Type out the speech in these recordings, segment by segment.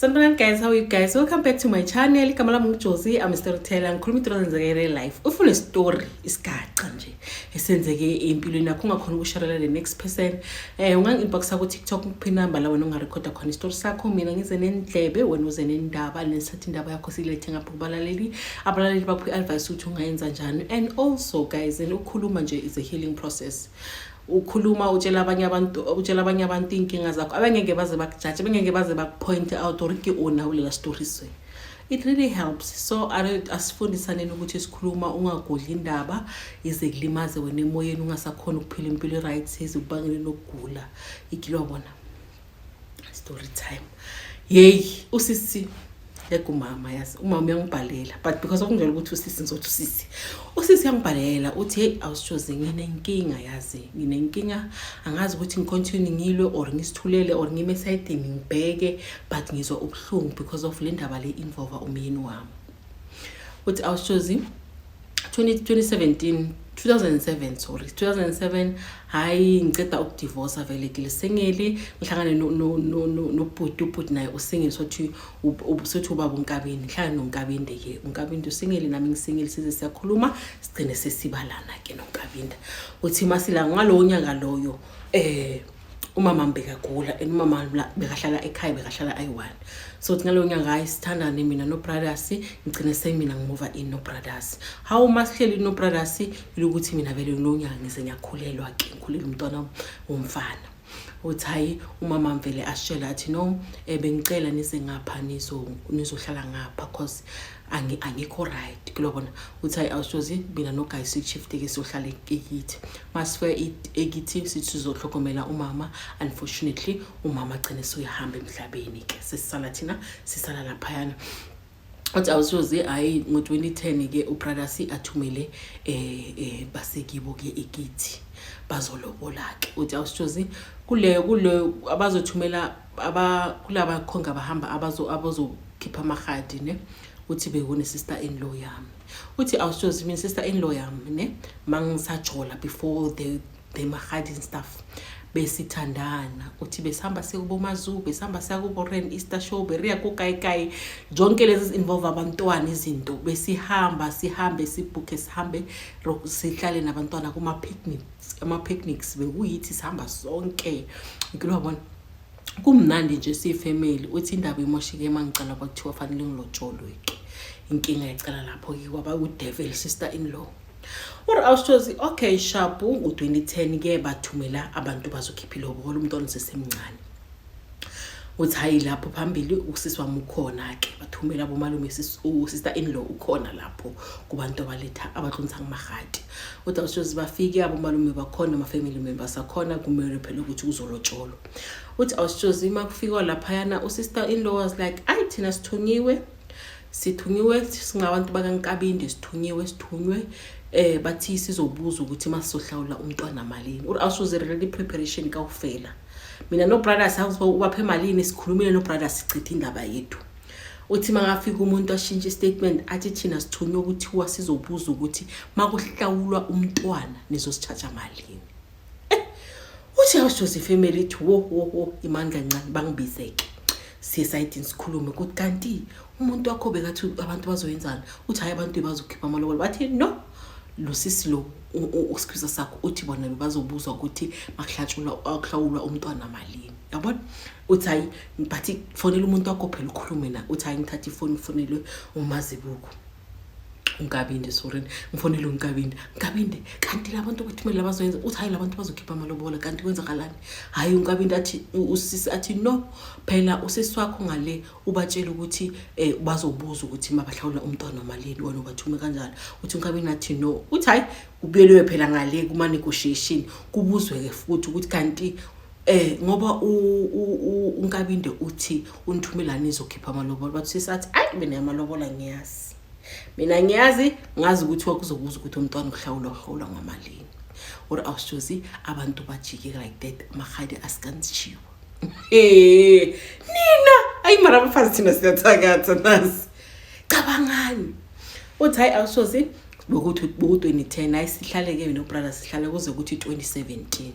Sanibonani guys, how are you guys? Welcome back to my channel. Igama lami nguJozi, I'm a storyteller. Ngikhuluma into ezenzeke real life. Ufuna story isigaqa nje esenzeke empilweni yakho ungakhona ukusharela the next person. Ungangi-inboxa ku TikTok ngiphi number la wena ungarecorda khona istory sakho. Mina ngize nendlebe wena uze nendaba lesathi indaba yakho silethe ngapha kubalaleli. Abalaleli bakho i-advice ukuthi ungayenza njani. And also guys, ukukhuluma nje is a healing process. Ukhuluma utshela abanye abantu inkinga zakho abangeke baze bakujudge abangeke baze bakpoint out or ke ona ulela stories. It really helps. So asifundisane ukuthi sikhuluma ungagodli indaba ize kulimaze wena emoyeni ungasakhona ukuphila impilo right size ubangele nokugula ikilwa bona story time. Yey usisi umama yazi umama uyangibhalela but because okunjalo ukuthi usisi ngizothi usisi uyangibhalela uthi hey awushoze nginenkinga yazi nginenkinga angazi ukuthi ngicontinue ngilwe or ngisithulele or ngime side ngibheke but ngizwa ubuhlungu because of le ndaba le involve umyeni wami uthi awushoze 2007 hayi ngiceda ukudivorce vele sengeli ngihlangane nobhuti naye usengeli sothi ubaba uNkabini ngihlangane noNkabinde ke uNkabinde usengeli nami ngisengeli size siyakhuluma sigcine sesibalana ke noNkabinde uthi masila ngalo nyaka loyo umama mbekagula and umama bekahlala ekhaya bekahlala ayi1 so ngalo nyanga ayisithandane mina no brothers ngicine semina ngimuva in no brothers how masihleli no brothers ukuthi mina vele lo nyanga ngize ngiyakhulelwa ke ngikhulela umntwana womfana uthi hayi umama mvele ashela athi no bengicela nise ngapha nizohlala ngapha because angikho right kulobona uthi hayi awushozi mina no guys shift ke sohlala ekithi masifwe ekithi sithi sizohlokomela umama unfortunately umama agcine soyihamba emhlabeni ke sesisala thina sisala laphayana uthi awushozi hayi ngo2010 ke ubrothers athumele basekibo ke ekithi bazolobola ke uthi awushozi kule abazothumela kulaba khonga bahamba abazokhipha amahadi ne uthi bekune sister in law yami uthi awushozi mina sister in law yami ne mangisajola before the mahadi and stuff besithandana uthi besihamba sekubo Mazulu besihamba siyakubo Ren Easter show beriya kuKayikai zonke lezi involve abantwana izinto besihamba sihambe sibhuke sihambe sihlale nabantwana kuma picnics bekuyithi sihamba sonke ngilwabona kumnandi nje sifamily uthi indaba imoshike mangicala kwakuthiwa fanele ngilotsholo ke inkinga icala lapho ke kwaba uDevil sister in law or awushozi okay shapu ngo2010 ke bathumela abantu bazokhipha ilobolo umntwana sesemncane uthi hayi lapho phambili usisi wami ukhona ke bathumela abomalume sister in law ukhona lapho kubantu abaletha abahlonza ngimahati uthi awushozi bafike abomalume bakhona ama family members akhona kumele phela ukuthi uzolotsholo uthi awushozi makufika lapha yana usister in law was like ayi thina sithunyiwe singabantu bakaNkabinde sithunywe bathi sizobuza ukuthi masizohlawula umntwana malini or awushozi ready preparation ka ufela mina no brothers ubaphe malini sikhulumile no brothers sichitha indaba yethu uthi mangafika umuntu ashintshe statement athi thina sithunywe ukuthi wasizobuza ukuthi makuhlawulwa umntwana nizosicharge malini uthi awushozi family ithi wo imandla kancane bangibizeke siyesayidini sikhulume ukuthi kanti umuntu wakho bekathi abantu bazoyenzana uthi hayi abantu bazokhipha amalobolo bathi no lo sisi lo usikuza sakho uthi bona bazobuzwa ukuthi makuhlawulwa umntwana malini yabona uthi hayi bathi fonela umuntu wakho phela ukhulume na uthi hayi ngithatha ifoni fonelwe uMazibuko uNkabinde sorry ngifonela uNkabinde kanti labantu bathumela bazoyenza uthi hayi labantu bazokhipha amalobola kanti kwenzakalani hayi uNkabinde athi usisi athi no phela usisi wakho ngale ubatshela ukuthi bazobuza ukuthi mabahlawula umntwana malini wena ubathume kanjani uthi uNkabinde athi no uthi hayi ubuyelwe phela ngale kuma negotiation kubuzwe ke futhi ukuthi kanti ngoba uNkabinde uthi unithumela nizokhipha amalobola bathi sisathi ayi mina amalobola ngiyazi mina ngiyazi ngazi ukuthi wakuzobuza ukuthi umntwana uhlawulwa ngamalini or awushozi abantu bajike like that mahadi asikantshiwa nina ayi mara abafazi thina siyathakatha nasi cabangani uthi hayi awushozi bokuthi 2010 ayisihlale ke no brothers sihlale kuze ukuthi 2017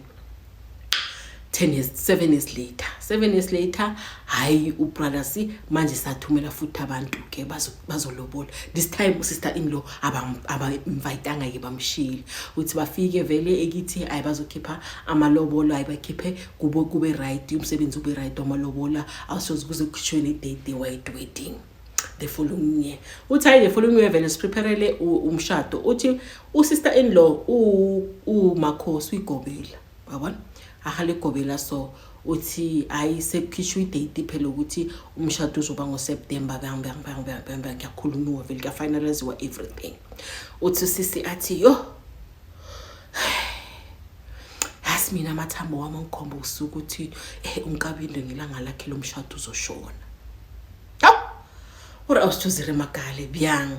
7 years later. 7 years later, hayi ubrothers manje sathumela futhi abantu ke bazolobola. This time sister-in-law aba-invitanga ke bamshile. Uthi bafike vele ekithi ayi bazokhipha amalobolo, ayi bakhiphe kube right, umsebenzi ube right amalobola, awusoze kuze kukhishwe date white wedding. The following year. Uthi hayi the following year vele sipreparele umshado. Uthi usister-in-law uMakhosi uGobela. Yabona? Ahale Gobela so uthi ayisekhishwe idate phela ukuthi umshado uzoba ngoSeptember ngiyakhuluma vele ka finalize everything. Uthi sisi athi yo mina amathambo wami ngikhomba usuku ukuthi uNkabinde ngilanga lakhe lomshado uzoshona. Ura awusithuzire magale byang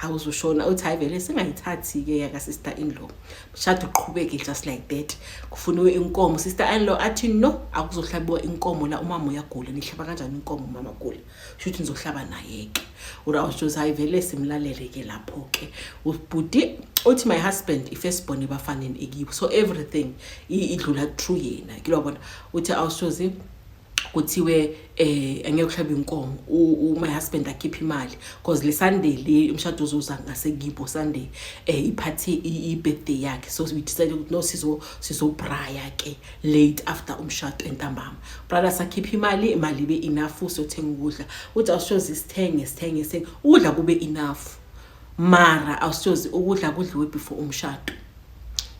awuzoshona. Uthi hayi vele singayithathi ke yaka sister-in-law mshado uqhubeke just like that. Kufunwe inkomo. Sister-in-law athi no, akuzohlabiwa inkomo la umama uyagula. Nihlaba kanjani inkomo umama gula? Shuthi nizohlaba naye ke. Ura awusithuza hayi vele simlalele ke lapho ke. Ubhuti uthi my husband ifirstborn bafaneni ekibo, so everything idlula through yena. Kilobona uthi awusithuzi kuthiwe angeke uhlabe inkomo my husband akhipha imali because le Sunday le umshado uzoza ngasekibo Sunday iphathi i-birthday yakhe, so we decided ukuthi no sizo braya ke late after umshado entambama. Brother sakhipha imali be enough so thenga ukudla. Uthi awushozi sithenge ukudla kube enough mara awushozi ukudla kudliwe before umshado.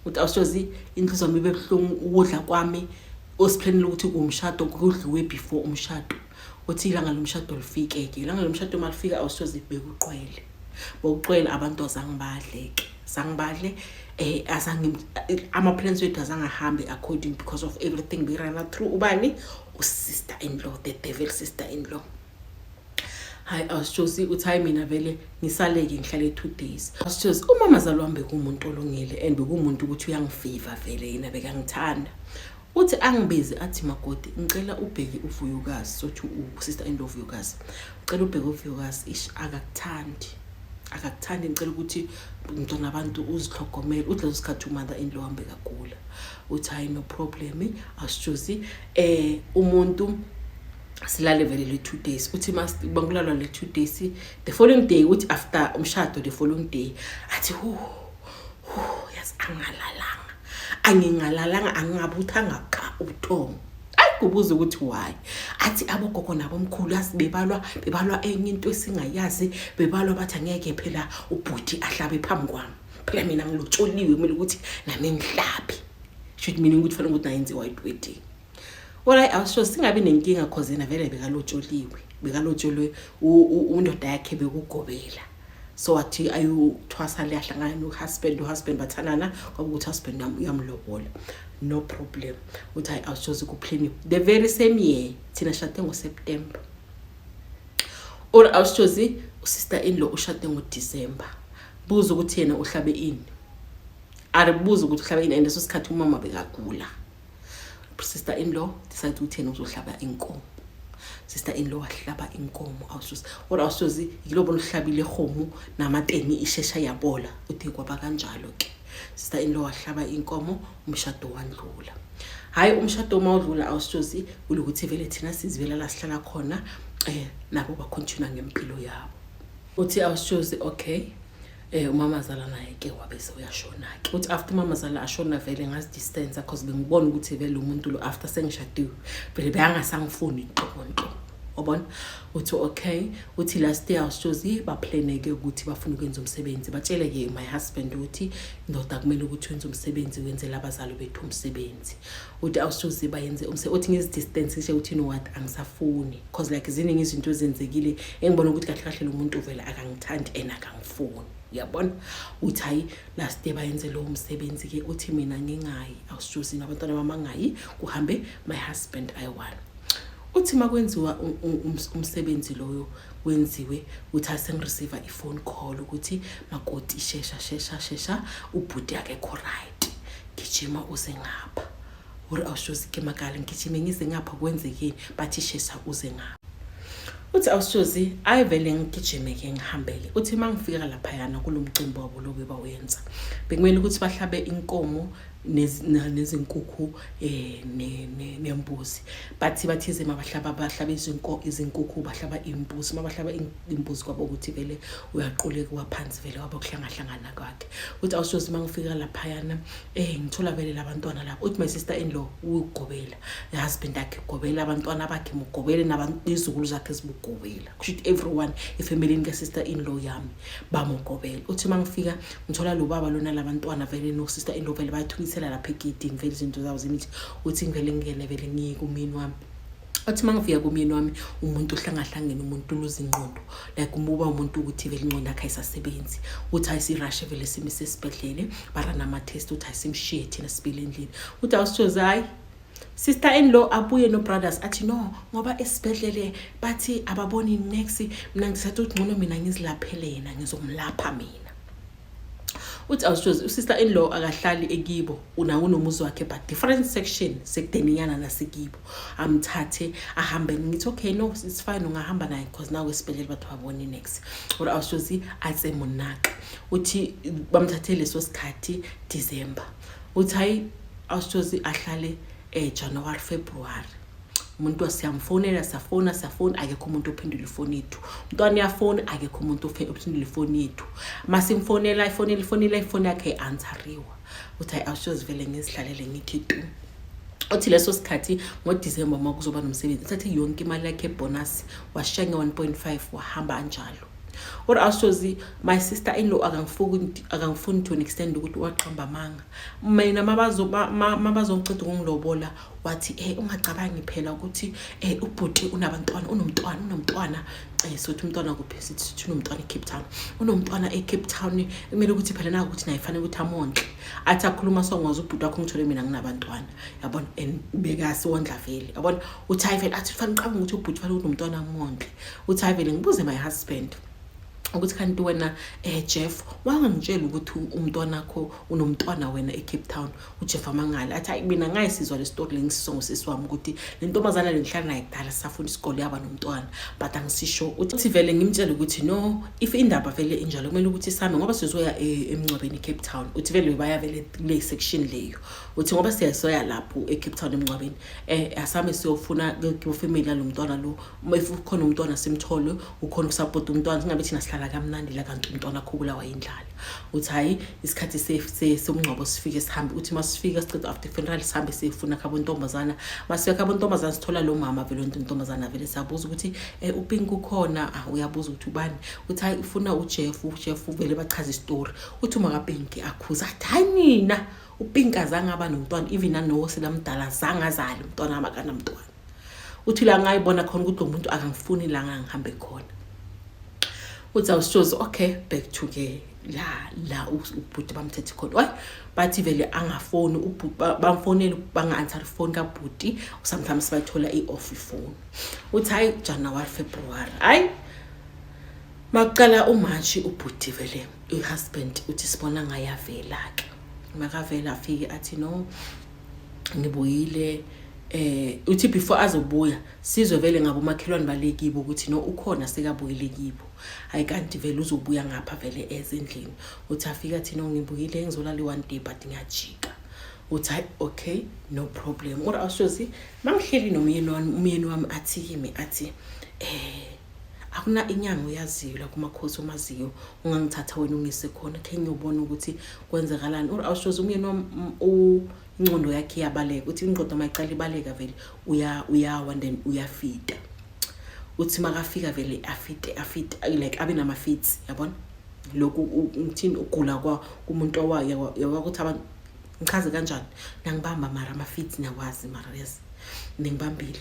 Uthi awushozi inhliziyo yami ibe buhlungu ukudla kwami osiplanile ukuthi kumshado kudliwe before umshado. Uthi ilanga lomshado lifike ke, ilanga lomshado malifika awusoze bekuqwele. Bokuqwela abantu azangibadleke. Sangibadle ama plans wethu azangahambe according because of everything we ran through ubani sister-in-law, the devil sister-in-law. Hayi awusichosi uthi hayi mina vele ngisaleke ngihlale 2 days. Awusichosi umama zalwambe kumuntu olungile and bekumuntu ukuthi uyangifavor vele yena bekangithanda. Uthi angibize athi makoti ngicela ubheke uVuyukazi, sothi usister-in-law uVuyukazi. Ngicela ubheke uVuyukazi ish akakuthandi ngicela ukuthi umntwana abantu uzihlogomela uthi leso sikhathi umother-in-law wambe kagula. Uthi hayi no problem asichosi umuntu silale vele le 2 days. Uthi bangulalwa le 2 days the following day uthi after umshado the following day athi yes angingalalanga angabuthanga ka ubuthongo. Ayikubuza ukuthi why. Athi abogogo nabomkhulu bebalwa enye into esingayazi, bebalwa bathi angeke phela ubhuti ahlabe phambi kwami. Phela mina ngilotsholiwe kumele ukuthi nami ngihlabe. Should meaning ukuthi fanele ukuthi nayenze white wedding. Wala awusho singabe nenkinga cause yena vele bekalotsholiwe undoda yakhe bekugobela. So athi ayuthwasa le ahlangana nohusband bathanana ngoba ukuthi husband uyamlobola. No problem. Uthi hayi awushoze kuplan the very same year thina shade ngoSeptember. Or awushoze usister-in-law ushade ngoDecember. Buza ukuthi yena uhlabe ini. Aribuza ukuthi uhlabe ini and leso sikhathi umama bekagula. Sister-in-law decide ukuthi yena uzohlaba inkomo. Sister-in-law wahlaba inkomo awususi. Or awususi yilobona uhlabile khomo namateni ishesha yabola. Uthi kwaba kanjalo ke. Sister-in-law wahlaba inkomo umshado wandlula. Hayi umshado mawudlula awususi ukuthi vele thina sizivela la sihlala khona nabo ba continue ngempilo yabo. Uthi awususi okay umama zala naye ke wabese uyashona ke. Uthi after mama zala ashona vele ngazi distance because bengibona ukuthi vele umuntu lo after sengishadiwe vele beyangasangifuni inhlonto. Ubona uthi okay uthi last year awusozi ba plan ke ukuthi bafuna ukwenza umsebenzi batshele ke my husband uthi ndoda kumele ukuthi wenze umsebenzi wenzela abazali bethu umsebenzi. Uthi awusozi bayenze umsebenzi uthi ngizi distance nje uthi no what angisafuni because like ziningi izinto ezenzekile engibona ukuthi kahle kahle lo muntu vele akangithandi and akangifuni. Yabona uthi hayi last day bayenze lo umsebenzi ke uthi mina ngingayi awusijosi nabantwana bamangayi kuhambe my husband ayiwana. Uthi makwenziwa umsebenzi loyo wenziwe uthi asengireceive iphone call ukuthi makoti shesha ubhuti yakhe right gijima uze ngapha. Uri awushozi ke makala ngijime ngize ngapha kwenzekeni bathi shesha uze ngapha. Uthi awushozi ayivele ngigijime ke ngihambele. Uthi mangifika lapha yana kulomcimbi wabo lobe bawenza bekumele ukuthi bahlabe inkomo nezinkukhu nembuzi. Bathize bahlaba izinkukhu bahlaba imbuzi. Mabahlaba imbuzi kwabo ukuthi vele uyaquleka waphansi vele waba kuhlangana kwakhe. Uthi awushozi mangifika laphayana ngithola vele labantwana lapho. Uthi my sister in law ugobela husband akhe ugobela abantwana bakhe mugobele izukulu zakhe zibugobela. Kusho everyone efamily ka sister in law yami bamugobela. Uthi mangifika ngithola lo baba lona labantwana vele no sister in law vele bayathulisela lapha egidini vele izinto zawo zemithi. Uthi ngivele ngene vele ngiye kumini wami. Athi mangifika kumini wami umuntu ohlangahlangene umuntu uluza ingqondo like umuba umuntu ukuthi vele ingqondo yakhe ayisasebenzi. Uthi ayisirashe vele simise esibhedlele bara nama test uthi ayisimshiye thina sibile endlini. Uthi awusithoza hayi sister in law abuye no brothers athi no ngoba esibhedlele bathi ababoni next mina ngisathi uthi ngcono mina ngizilaphele yena ngizomlapha mina. Uthi awushozi sister in law akahlali ekibo unomuzi wakhe but different section sekudeninyana nasekibo. Amthathe ahambe ngithi okay no it's fine ungahamba naye because now esibhedlela bathu baboni next. Ora awushozi atse monaka. Uthi bamthathe leso sikhathi December. Uthi hayi awushozi ahlale January February. Umuntu asiyamfonela safona akekho umuntu ophendula ifoni yethu. Umntwana uyafona akekho umuntu ophendula ifoni yethu. Masimfonela ifoni yakhe answeriwa. Uthi awushozi vele ngizihlalele ngithi tu. Uthi leso sikhathi ngoDecember makuzoba nomsebenzi uthathe yonke imali yakhe bonus washiya nge 1.5 wahamba kanjalo. Or awushozi my sister in law akangifuni to an extent ukuthi waqamba amanga. Mina mabazongiceda ukungilobola wathi ungacabangi phela ukuthi ubhuti unomntwana sothi umntwana kuphi sithi unomntwana eCape Town. Unomntwana eCape Town kumele ukuthi phela na ukuthi naye fanele ukuthi amonhle. Athi akhuluma songoza ubhuti wakho ngithole mina nginabantwana. Yabona bekasi wondla vele. Yabona uthi hayi vele athi fanele uqabe ukuthi ubhuti fanele unomntwana amonhle. Uthi hayi vele ngibuze my husband ukuthi kanti wena Jeff wangangitshela ukuthi umntwana wakho unomntwana wena eCape Town. uJeff amangala athi hayi mina ngayisizwa le story lengisongo sesiwami ukuthi le ntombazana lengihlala naye kudala safunda isikole yaba nomntwana but angisisho. Uthi vele ngimtshela ukuthi no if indaba vele injalo kumele ukuthi sami ngoba sizoya emncwabeni eCape Town. Uthi vele baya vele kule section leyo. Uthi ngoba siyasoya lapho eCape Town emncwabeni asame siyofuna kufamily lomntwana lo if ukhona umntwana simthole ukhona ukusupport umntwana singabe thina sihlala kamnandi la kanti umntwana khokula wayindlala. Uthi hayi isikhathi somngcwabo sifike sihambe. Uthi masifika siceda after funeral sihambe sifuna kabontombazana. Masifika kabontombazana sithola lo mama vele ontombazana vele sabuza ukuthi uPink ukhona uyabuza ukuthi ubani. Uthi hayi ufuna uJeff vele bachaza istory. Uthi uma kaPink akhuza athi hayi mina uPink azange aba nomntwana even nanosi lamdala zange azali umntwana amakana umntwana. Uthi la ngayibona khona ukuthi umuntu akangifuni la ngihambe khona. Uthi awushozi okay back to ke la ubhuti bamthethe khona. Bathi vele angafoni ubhuti bamfonela banga-answer phone kabhuti sometimes bayithola i-off phone. Uthi hayi January February hayi maqala uMarch ubhuti vele uhusband uthi sibona ngayavela ke. Makavela afike athi no ngibuyile uthi before azobuya sizwe vele ngabo makhelwane balekibo ukuthi no ukhona sekabuyile kibo. Hayi kanti vele uzobuya ngapha vele ezindlini. Uthi afika athi no ngibuyile ngizolala one day but ngiyajika. Uthi hayi okay no problem. Ora awushozi mangihleli nomyeni wami athi kimi athi akuna inyanga uyaziyo la kumakhosi omaziyo ungangithatha wena ungise khona khe ngiyobona ukuthi kwenzakalani. Ora awushozi umyeni wami ingqondo yakhe iyabaleka. Uthi ingqondo mayicala ibaleka vele uyawa then uyafita. Uthi makafika vele afite like abe nama fits yabona lokhu ngithini ugula kumuntu owaye yakuthi abantu ngichaze kanjani nangibamba mara ama fits niyakwazi mara yes ngibambile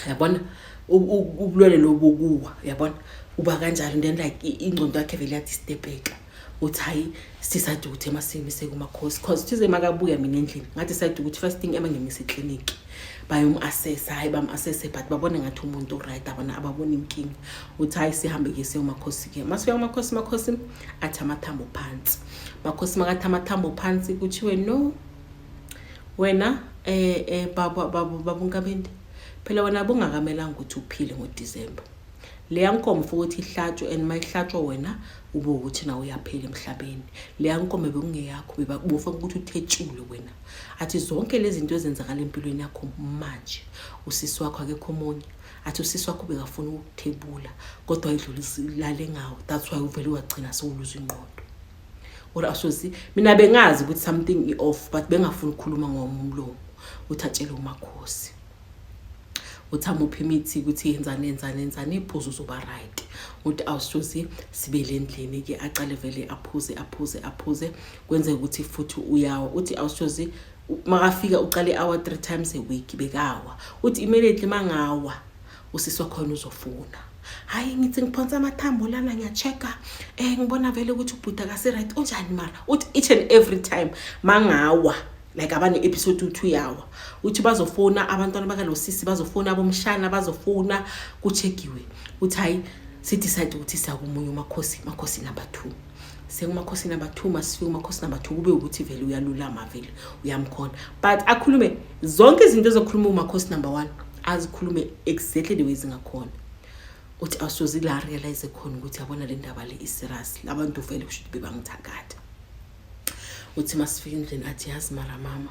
yabona ubulwele lobukuwa yabona uba kanjalo then like ingqondo yakhe vele yathi stepeka. Uthi hayi sisathi ukuthi emasimise kumakhosi cause thize makabuya mina endlini ngathi sathi ukuthi first thing emangenise clinic bayom-assess hayi bam-assess but babone ngathi umuntu right ababona inkinga. Uthi hayi sihambe ke seyomakhosi ke masifika makhosi athi amathambo phansi. Makhosi makathi amathambo phansi kuthiwe no wena baba uNkabende phela wena bungakamelanga ukuthi uphile ngoDecember. le yankomo futhi ihlatshwe and mayihlatshwa wena ube ukuthi na uyaphela emhlabeni. Le yankomo bekungeyakho bebakubofa ukuthi uthetshule wena. Athi zonke lezi zinto ezenzakala empilweni yakho manje usisi wakho akekho omunye. Athi usisi wakho bekafuna ukuthebula kodwa idlulisilale ngawo. That's why uvele wagcina sewuluza ingqondo. Ora asozi mina bengazi ukuthi something off but bengafuni ukukhuluma ngomlomo. Uthatshela uMakhosi. Uthama uphimithi ukuthi yenzani iphuzu uzoba right. Uthi awusozi sibele endlini ke aqale vele aphuze kwenze ukuthi futhi uyawa. Uthi awusozi makafika uqale hour 3 times a week bekawa. Uthi immediately mangawa usisi wakho uzofuna. Hayi ngithi ngiphonsa amathambo lana ngiyachecka ngibona vele ukuthi ubhuda kasi right unjani mara. Uthi each and every time mangawa like abane episode 2 yawa uthi bazofona abantwana bakalosisi bazofona abomshana bazofona kuchekiwe. Uthi hayi sidecide ukuthi siyakumunye uMakhosi number 2. Sekumakhosi number 2 masifike uMakhosi number 2 kube ukuthi vele uyalulama vele uyamkhona. But akhulume zonke izinto ezokhuluma uMakhosi number 1 azikhulume exactly the way zingakhona. Uthi awusozi la realize khona ukuthi yabona le ndaba le iserious labantu vele kushuthi bebangithakatha. Uthi masifika endlini athi yazi mara mama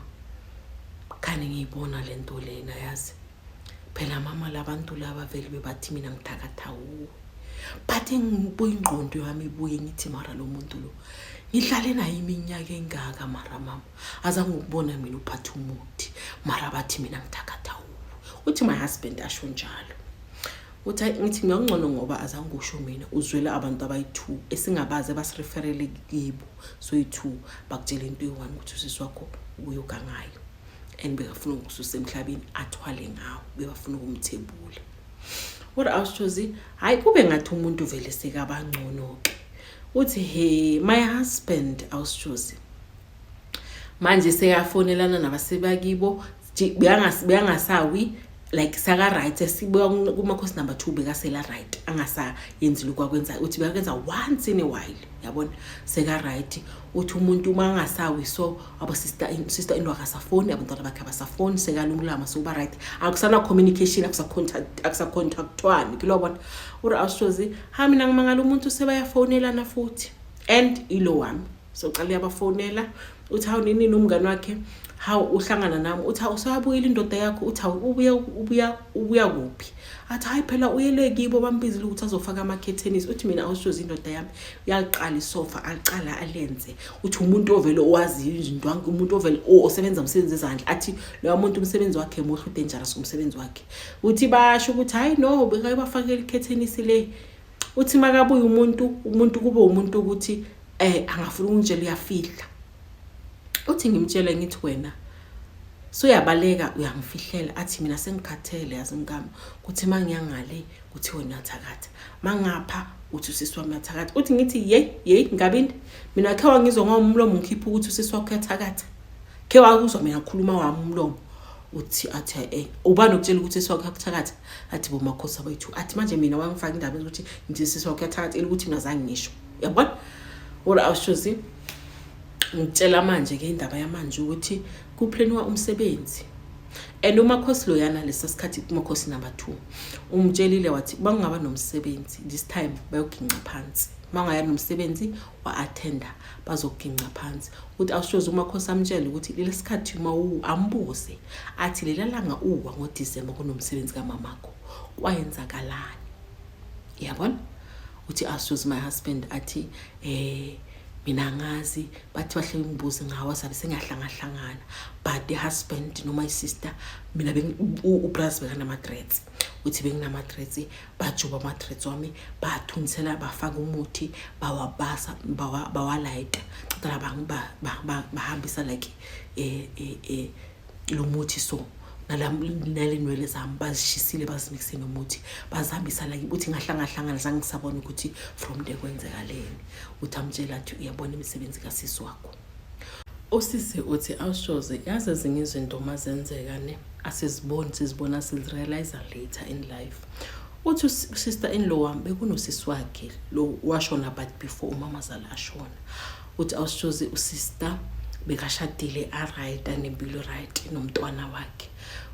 khani ngiyibona lento lena yazi phela mama labantu laba vele bebathi mina ngithakatha but ngibuye ingqondo yami ibuye ngithi mara lo muntu lo ngihlale naye iminyaka engaka mara mama azange ukubona mina uphatha umuthi mara bathi mina ngithakatha uthi my husband asho njalo. Uthi ngithi ngiyongcono ngoba azange usho mina uzwela abantu abayi2 esingabaze basireferele kibo so i2 bakutshela into eyi1 ukuthi usisi wakho uyogangayo and bekafuna ukususa emhlabeni athwale ngawo bebafuna ukumthebula. What awusozi hayi kube ngathi umuntu vele sekabangcono ke. Uthi hey my husband awusozi manje sekafonelana nabasebakibo beyangasawi like saka right sibuya kuMakhosi number 2 bekasela right angasa yenzile kwakwenza uthi bekwenza once in a while yabona seka right. Uthi umuntu mangasawi so abo sister into akasafoni abantwana bakhe abasafoni sekalungulama so ba right akusana communication akusa contactwani kilobona. Uri awusozi ha mina ngimangala umuntu sebayafonelana futhi and ilo wami so qala yabafonela. Uthi hawu nini nomngane wakhe how uhlangana nami. Uthi usabuyile indoda yakho. Uthi ubuya kuphi. Athi hayi phela uyele kibo bambizile ukuthi azofaka ama-curtains. Uthi mina awusozi indoda yami uyaqala isofa aqala alenze. Uthi umuntu ovele owazi izinto wanke umuntu ovele osebenza umsebenzi ezandla athi lo muntu umsebenzi wakhe muhle dangerous umsebenzi wakhe. Uthi basho ukuthi hayi no bekaye bafakela i-curtains le. Uthi makabuye umuntu kube umuntu ukuthi angafuna ukungitshela uyafihla. Uthi ngimtshela ngithi wena so yabaleka uyangifihlela. Athi mina sengikhathele yazi ngami ukuthi mangiyangale kuthi wena uyathakatha mangapha uthi usisi wami uyathakatha. Uthi ngithi yey ngabini mina khe wangizwa ngomlomo ngikhipha ukuthi usisi wakho uyathakatha khe wakuzwa mina khuluma wami umlomo. Uthi athi ubani ukutshela ukuthi usisi wakho uyathakatha. Athi boMakhosi abayithu athi manje mina wangifaka indaba ukuthi ngithi usisi wakho uyathakatha ukuthi mina zange ngisho yabona. Ora awushozi ngitshela manje ke indaba yamanje ukuthi kuplanwa umsebenzi and uMakhosi lo yana lesasikhathi kuMakhosi number 2 umtshelile wathi bangaba nomsebenzi this time bayoginqa phansi mangaya nomsebenzi wa attender bazoginqa phansi. Uthi awushoza uMakhosi amtshela ukuthi lesikhathi ambuze athi lelalanga uwa ngoDisemba kunomsebenzi kamamakho kwayenzakalani yabona. Uthi awushoza my husband athi mina ngazi bathi bahle ngibuze ngawa sabe sengahlangana but the husband no my sister mina uBras bekana ama threats. Uthi benginama threats bajuba ama threats wami bathunisela bafaka umuthi bawabasa bawalight cala bahambisa like lo muthi so nalenwele zami bazishisile bazimixing umuthi bazihambisa la uthi ngahlangana zangisabona ukuthi from there kwenzekaleni. Uthi amtshela athi uyabona imisebenzi kasisi wakho. Usisi uthi awushoze yazi ezinye izinto mazenzeka ne sizibona sizirealize later in life. Uthi sister in law wami bekunosisi wakhe lo washona but before umama zala ashona. Uthi awushoze usister bekashadile right anempilo right nomntwana wakhe.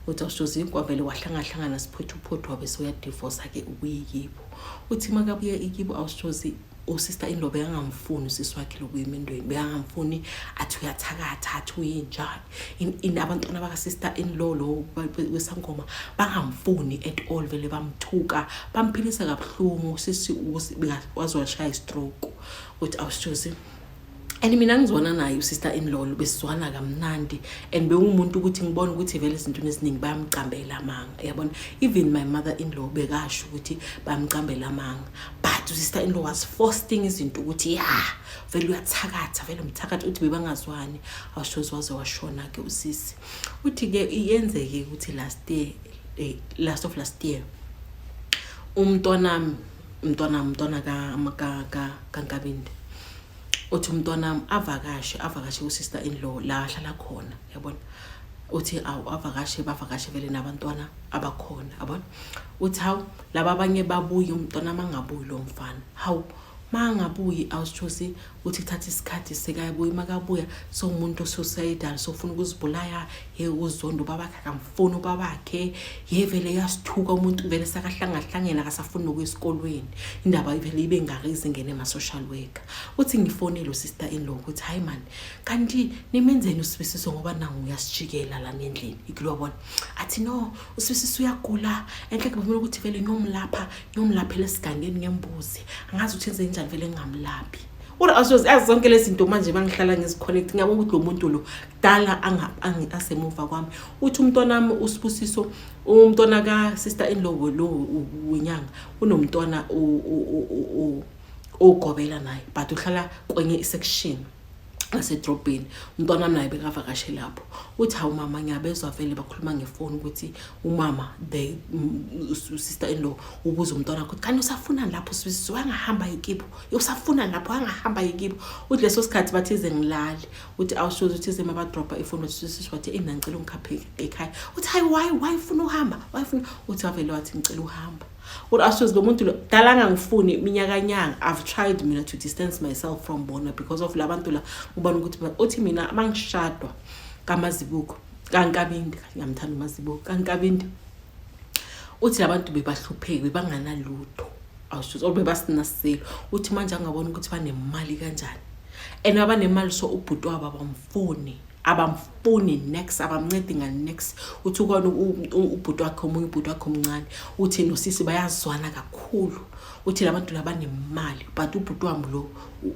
uthi awushozi kwavele wahlangahlangana siphothuphothu wabe soyadivorce ke ukuyikibo. Uthi makabuye ikibo awushozi usister in law beyangamfuni usisi wakhe lokuyimendweni, beyangamfuni athi uyathakatha athi uyinjani in abantwana baka sister in law lo wesangoma bangamfuni at all, vele bamthuka bamphilisa kabuhlungu sisi wazwashaya stroke. Uthi awushozi and mina ngizwana naye usister in law besizwana kamnandi and bewumuntu ukuthi ngibona ukuthi vele izinto eziningi bayamcambela amanga, yabona. Even my mother in law bekasho ukuthi bayamcambela amanga, but usister in law was forcing izinto ukuthi vele uyathakatha, vele umthakatha, uthi bebangazwani. Awushozi waze washona ke usisi. Uthi ke iyenzeke ukuthi last of last year umntwana kaNkabinde, uthi umntwana avakashe usister in law la ahlala khona, yabona. Uthi bavakashe vele nabantwana abakhona, yabona. Uthi hawu laba abanye babuye umntwana mangabuyi lo mfana, hawu mangabuyi awushozi uthi thatha isikhathi sekayabuya, makabuya so umuntu suicidal, sofuna ukuzibulaya, uzondo babakhe akamfuni babakhe, vele yasithuka umuntu vele sakahlangahlangena akasafuni nokwesikolweni, indaba vele ibe ngarizi ngene ema social worker. Uthi ngifonele usister in law ukuthi hayi man, kanti nimenzeni uSibisiso ngoba nangu uyasijikela la nendlini ikulobona. Athi no, uSibisiso uyagula enhle kubona ukuthi vele ngiyomlapha lesigangeni ngembuzi, angazi ukuthi enze njani vele ngamlaphi. Ura awushozi zonke lezi zinto manje bangihlala ngiziconnect, ngiyabona ukuthi lo muntu lo kudala asemuva kwami. Uthi umntwana uSibisiso, umntwana ka sister in law lo unyanga unomntwana ogobela naye, but uhlala kwenye isection ngasedrobheni. Umntwana naye bekavakashe lapho. Uthi hawu mama ngiyabezwa vele bakhuluma ngefoni ukuthi umama sister in law ubuza umntwana ukuthi kanti usafuna lapho uSibisiso, angahamba ikibo, usafuna lapho angahamba ikibo. Uthi leso sikhathi bathize ngilali. Uthi awushozi uthize mabadropa ifoni uSibisiso wathi mina ngicela ungikhaphe ekhaya. Uthi hayi why ufuna uhamba, uthi avele wathi ngicela uhamba. Uthi awushozi lo muntu lo dala ngangifuni iminyaka nyanga. I've tried mina to distance myself from bona because of labantu la ubona ukuthi uthi mina mangishadwa kaMazibuko kaNkabinde, ngiyamthanda uMazibuko kaNkabinde, uthi labantu bebahlupheke bebanganalutho, awushozi obebasinasela. Uthi manje angabona ukuthi banemali kanjani, and abanemali so ubhuti wabo abamfuni next, abamncedi next. Uthi ukona ubhuti wakhe omunye ubhuti wakhe omncane, uthi nosisi bayazwana kakhulu. Uthi labantu labanemali but ubhuti wami lo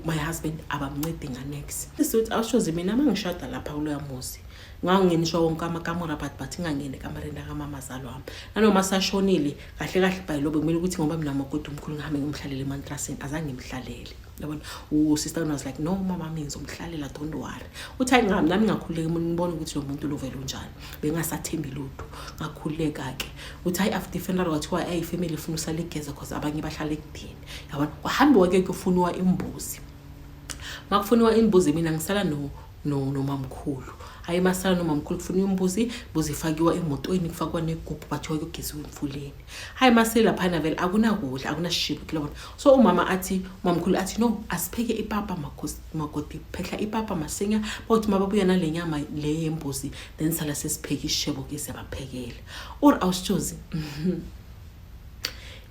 my husband abamncedi next. Uthi awushozi mina mangishada lapha kuloya muzi ngangingeniswa wonke amakamera but ngangene kamareni kamama zalo wami, nanoma sashonile kahle by lo bekumele ukuthi ngoba mina makoti omkhulu ngihambe ngimhlalele emantrasini, azange ngimhlalele, yabona. Sister was like no mama mina ngizomhlalela, don't worry. Uthi hayi nami ngakhuleka ngibona ukuthi lo muntu lo vele unjani, bengasathembi lutho, ngakhuleka ke. Uthi hayi after funeral wathiwa family ifuna usale igeza because abanye bahlala ekudeni, yabona. Wahambe wake kufunwa imbuzi, makufuniwa imbuzi mina ngisala no mamkhulu. Hayi masala nomamkhulu kufuna imbuzi ifakiwa emotweni, kufakwa negubhu bathiwa kugeziwe emfuleni. Hayi masela phana vele akunakudla akunashiphi kulona. So umamkhulu athi no asipheke ipapa makoti phehla ipapa masinya, bathi mababuya nale nyama le yembuzi then sala sesipheke ishebo ke siyabaphekela. Or awushozi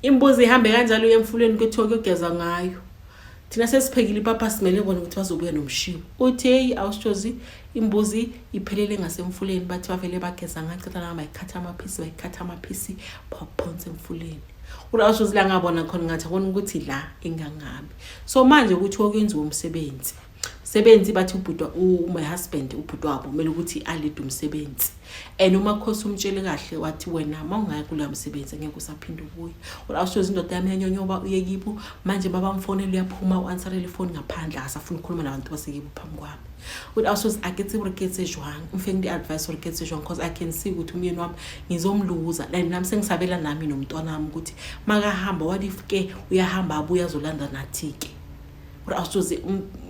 imbuzi ihambe kanjalo emfuleni kuthiwa kugeza ngayo. Thina sesiphekile ipapa simele bona ukuthi bazobuya nomshiwo. Uthi hey awushozi imbuzi iphelele ngasemfuleni, bathi bavele bageza ngacela nami bayikhatha amaphisi baphonse emfuleni. Awushozi la ngabona khona ngathi akona ukuthi la ingangabi. So manje ukuthi okwenziwa umsebenzi bathi my husband ubhuti wabo kumele ukuthi alide umsebenzi, and umakhosi umtshele kahle wathi wena mawungaya kula msebenzi ngeke usaphinda ubuye. Awushozi indoda yami yanyonyoba uyekibo manje babamfonela uyaphuma uanswerele ifoni ngaphandle, akasafuna ukukhuluma nabantu basekibo phambi kwami. Awushozi akethe uriketse jwang umfeng di advice uriketse jwang because I can see ukuthi umyeni wami ngizomluza, la nami sengisabela nami nomntwana wami ukuthi makahamba what if ke uyahamba abuya azolanda nathi ke. Awushozi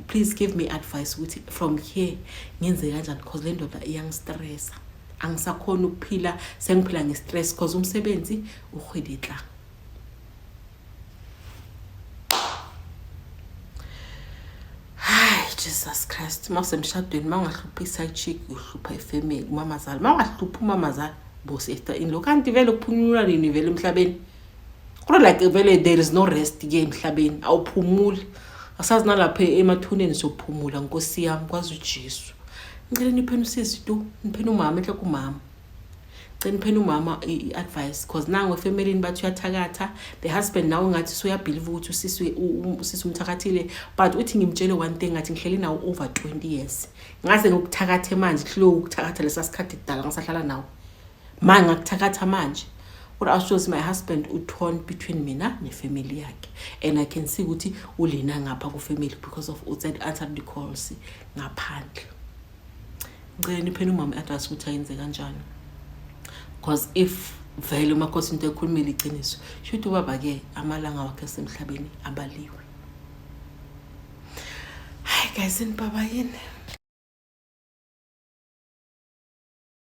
please give me advice ukuthi from here ngenze kanjani because le ndoda iyangistressa, angisakhona ukuphila, sengiphila ngestress because umsebenzi uhweditla. Hayi Jesus Christ, mawusemshadweni mawungahlupha iside chick uhlupha ifamily, umamazala mawungahlupha umamazala bo sister-in-law kanti vele ukuphunyula nini vele emhlabeni kodwa like vele there is no rest ke emhlabeni awuphumuli asazi nalapha emathuneni sokuphumula nkosi yami kwazi uJesu ngicela nipheni usizo tu nipheni umama enhle kumama ngicela nipheni umama iadvice because nangu efamily bathi uyathakatha the husband nawe ngathi so uyabelieve ukuthi usisi umthakathile but uthi ngimtshele one thing ngathi ngihleli nawo over 20 years ngaze ngokuthakatha manje hlo ukuthakatha lesasikhathi kudala ngisahlala nawo manje ngakuthakatha manje what I shows my husband torn between mina nefamily yakhe and I can see ukuthi ulina ngapha ku family because of outside answered the calls ngaphandle ngicela nipheni umama advice ukuthi ayenze kanjani because if vele umakhosi into ekhulumile iqiniso shothi ubaba ke amalanga wakhe semhlabeni abaliwe. Hi guys, and baba yini